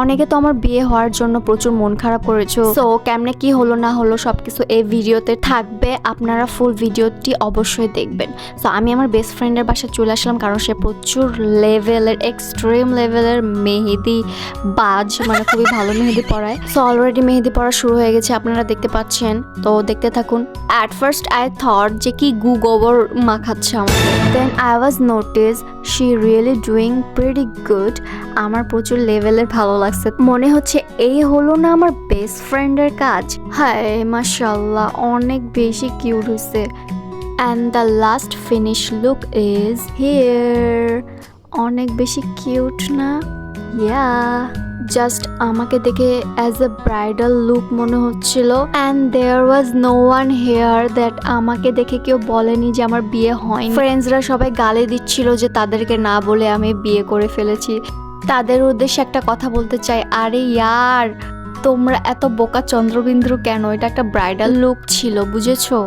অনেকে তো আমার বিয়ে হওয়ার জন্য প্রচুর মন খারাপ করেছো। সো কেমনে কি হলো না হলো সবকিছু এই ভিডিওতে থাকবে, আপনারা ফুল ভিডিওটি অবশ্যই দেখবেন। সো আমি আমার বেস্ট ফ্রেন্ডের বাসায় চলে আসলাম, কারণ সে প্রচুর লেভেলের এক্সট্রিম লেভেলের মেহেদি বাজ, মানে খুবই ভালো মেহেদি পড়ায়। সো অলরেডি মেহেদি পড়া শুরু হয়ে গেছে, আপনারা দেখতে পাচ্ছেন, তো দেখতে থাকুন। অ্যাট ফার্স্ট আই থট যে কি গু গোবর মাখাচ্ছে আমাকে, then I was notice she really doing pretty good. আমার প্রচুর লেভেলের ভালো লাগছে, মনে হচ্ছে এই হলো না আমার বেস্ট ফ্রেন্ডের কাজ। হায় মাশাআল্লাহ, অনেক বেশি কিউট হয়েছে। And the last finish look is here. অনেক বেশি কিউট না? ইয়া, জাস্ট আমাকে দেখে অ্যাজ এ ব্রাইডাল লুক মনে হচ্ছিল। And there was no one here that আমাকে দেখে কেউ বলেনি যে আমার বিয়ে হয়নি। ফ্রেন্ডসরা সবাই গালি দিচ্ছিল যে তাদেরকে না বলে আমি বিয়ে করে ফেলেছি। তাদের উদ্দেশ্যে একটা কথা বলতে চাই, আরে ইয়ার তোমরা এত বোকা চন্দ্রবিন্দু কেন? এটা একটা ব্রাইডাল লুক ছিল, বুঝেছো?